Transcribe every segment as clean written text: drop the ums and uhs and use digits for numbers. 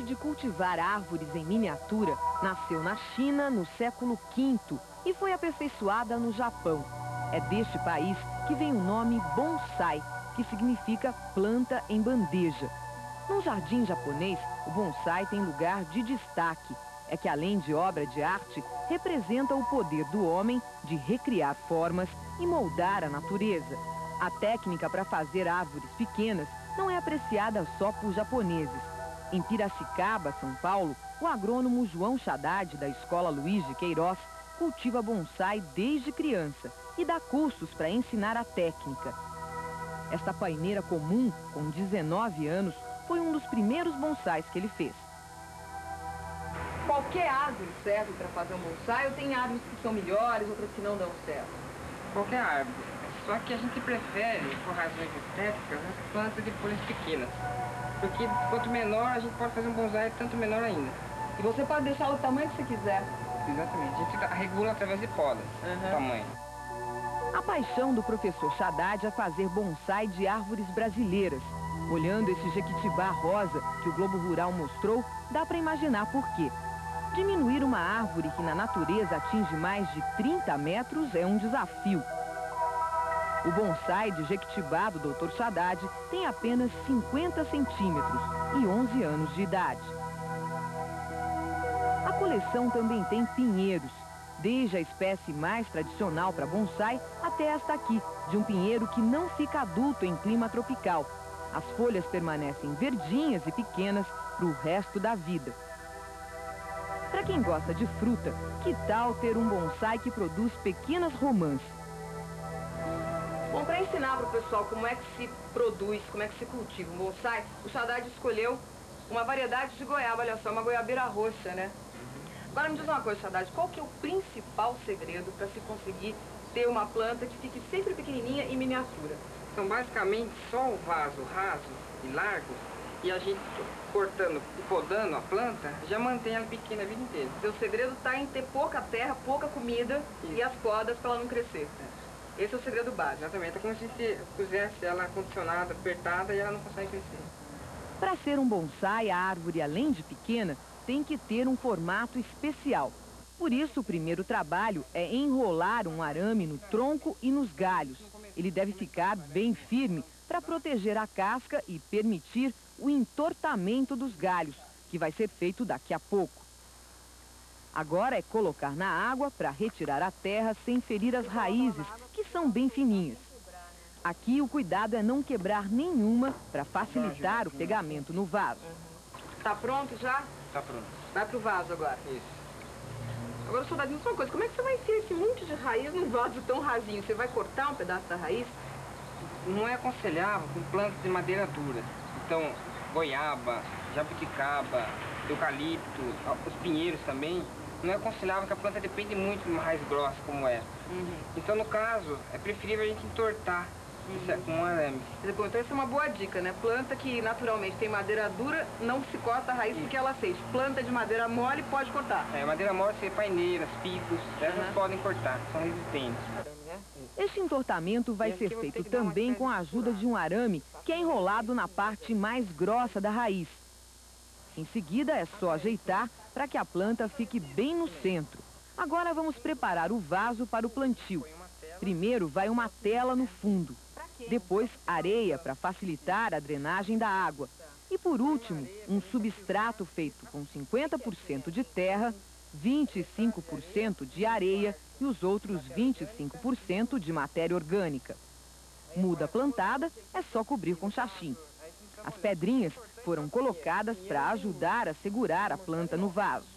de cultivar árvores em miniatura nasceu na China no século V e foi aperfeiçoada no Japão. É deste país que vem o nome bonsai, que significa planta em bandeja. No jardim japonês, o bonsai tem lugar de destaque. É que, além de obra de arte, representa o poder do homem de recriar formas e moldar a natureza. A técnica para fazer árvores pequenas não é apreciada só por japoneses. Em Piracicaba, São Paulo, o agrônomo João Haddad, da Escola Luiz de Queiroz, cultiva bonsai desde criança e dá cursos para ensinar a técnica. Esta paineira comum, com 19 anos, foi um dos primeiros bonsais que ele fez. Qualquer árvore serve para fazer um bonsai ou tem árvores que são melhores, outras que não dão certo? Qualquer árvore. Só que a gente prefere, por razões estéticas, as plantas de folhas pequenas. Porque quanto menor, a gente pode fazer um bonsai, tanto menor ainda. E você pode deixar o tamanho que você quiser. Exatamente. A gente regula através de podas o tamanho. A paixão do professor Haddad é fazer bonsai de árvores brasileiras. Olhando esse jequitibá rosa que o Globo Rural mostrou, dá para imaginar por quê. Diminuir uma árvore que na natureza atinge mais de 30 metros é um desafio. O bonsai de jequitibá do Dr. Haddad tem apenas 50 centímetros e 11 anos de idade. A coleção também tem pinheiros, desde a espécie mais tradicional para bonsai até esta aqui, de um pinheiro que não fica adulto em clima tropical. As folhas permanecem verdinhas e pequenas para o resto da vida. Para quem gosta de fruta, que tal ter um bonsai que produz pequenas romãs? Bom, para ensinar para o pessoal como é que se produz, como é que se cultiva um bonsai, o Haddad escolheu uma variedade de goiaba, olha só, uma goiabeira roxa, né? Agora me diz uma coisa, Haddad, qual que é o principal segredo para se conseguir ter uma planta que fique sempre pequenininha e miniatura? Então, basicamente, só o vaso raso e largo, e a gente cortando e podando a planta, já mantém ela pequena a vida inteira. Seu segredo está em ter pouca terra, pouca comida e as podas para ela não crescer. Esse é o segredo básico. Exatamente, é como se você pusesse ela condicionada, apertada e ela não consegue crescer. Para ser um bonsai, a árvore, além de pequena, tem que ter um formato especial. Por isso, o primeiro trabalho é enrolar um arame no tronco e nos galhos. Ele deve ficar bem firme para proteger a casca e permitir o entortamento dos galhos, que vai ser feito daqui a pouco. Agora é colocar na água para retirar a terra sem ferir as raízes, que são bem fininhas. Aqui o cuidado é não quebrar nenhuma para facilitar o pegamento no vaso. Tá pronto já? Tá pronto. Vai pro vaso agora. Isso. Agora, soldado, diz uma coisa, como é que você vai enfiar esse monte de raiz num vaso tão rasinho? Você vai cortar um pedaço da raiz? Não é aconselhável com plantas de madeira dura. Então, goiaba, jabuticaba, eucalipto, os pinheiros também, não é aconselhável que a planta depende muito de uma raiz grossa como essa. Então, no caso, é preferível a gente entortar com um arame. Então, essa é uma boa dica, né? Planta que naturalmente tem madeira dura, não se corta a raiz porque ela fez. Planta de madeira mole pode cortar. Madeira mole, seria paineiras, picos, essas podem cortar, são resistentes. Este entortamento vai ser feito também com a ajuda de um arame que é enrolado na parte mais grossa da raiz. Em seguida, é só ajeitar para que a planta fique bem no centro. Agora vamos preparar o vaso para o plantio. Primeiro vai uma tela no fundo. Depois, areia para facilitar a drenagem da água. E por último, um substrato feito com 50% de terra, 25% de areia e os outros 25% de matéria orgânica. Muda plantada é só cobrir com xaxim. As pedrinhas foram colocadas para ajudar a segurar a planta no vaso.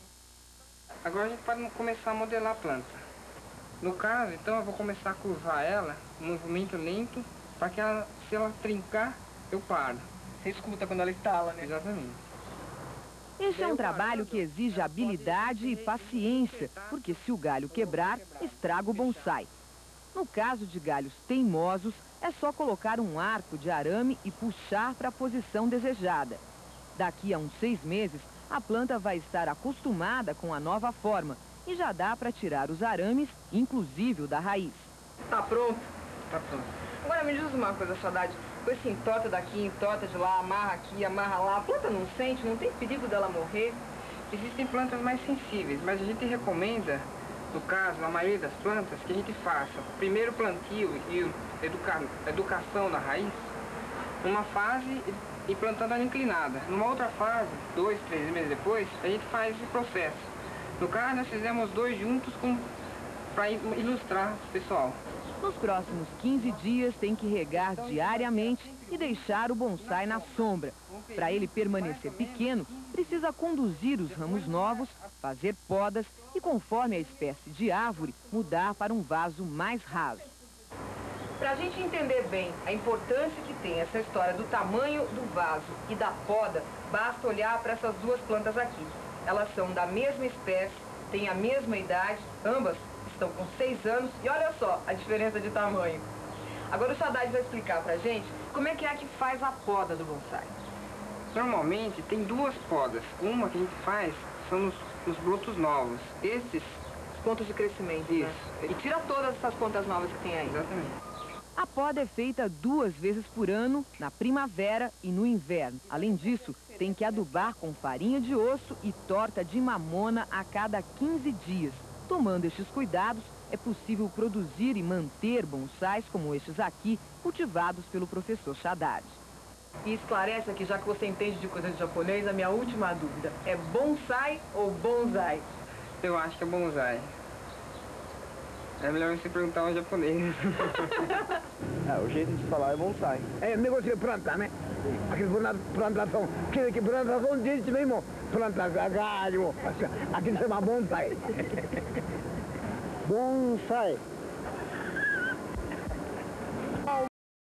Agora a gente pode começar a modelar a planta. No caso, então, eu vou começar a curvar ela, um movimento lento, para que ela, se ela trincar, eu paro. Você escuta quando ela estala, né? Exatamente. Este é um trabalho que exige habilidade e paciência, porque se o galho quebrar, estraga o bonsai. No caso de galhos teimosos, é só colocar um arco de arame e puxar para a posição desejada. Daqui a uns 6 meses, a planta vai estar acostumada com a nova forma e já dá para tirar os arames, inclusive o da raiz. Tá pronto? Tá pronto. Agora me diz uma coisa, Haddad. depois se entorta daqui, entorta de lá, amarra aqui, amarra lá. A planta não sente, não tem perigo dela morrer. Existem plantas mais sensíveis, mas a gente recomenda, no caso, na maioria das plantas, que a gente faça o primeiro plantio e educação da raiz, numa fase e plantando ela inclinada. Numa outra fase, 2, 3 meses depois, a gente faz esse processo. No caso, nós fizemos 2 juntos para ilustrar o pessoal. Nos próximos 15 dias tem que regar diariamente e deixar o bonsai na sombra. Para ele permanecer pequeno, precisa conduzir os ramos novos, fazer podas e, conforme a espécie de árvore, mudar para um vaso mais raso. Para a gente entender bem a importância que tem essa história do tamanho do vaso e da poda, basta olhar para essas duas plantas aqui. Elas são da mesma espécie, têm a mesma idade, ambas estão com 6 anos e olha só a diferença de tamanho. Agora o Haddad vai explicar pra gente como é que faz a poda do bonsai. Normalmente tem 2 podas. Uma que a gente faz são nos brotos novos. Esses... Os pontos de crescimento, isso. Né? E tira todas essas pontas novas que tem aí. Exatamente. A poda é feita 2 vezes por ano, na primavera e no inverno. Além disso, tem que adubar com farinha de osso e torta de mamona a cada 15 dias. Tomando estes cuidados, é possível produzir e manter bonsais como estes aqui, cultivados pelo professor Haddad. E esclarece aqui, já que você entende de coisa de japonês, a minha última dúvida. É bonsai ou bonsai? Eu acho que é bonsai. É melhor você perguntar ao japonês. O jeito de falar é bonsai. É negócio de plantar, né? Aquele plantação, que plantação de gente mesmo, plantar galho, aqui se chama bonsai. Bonsai.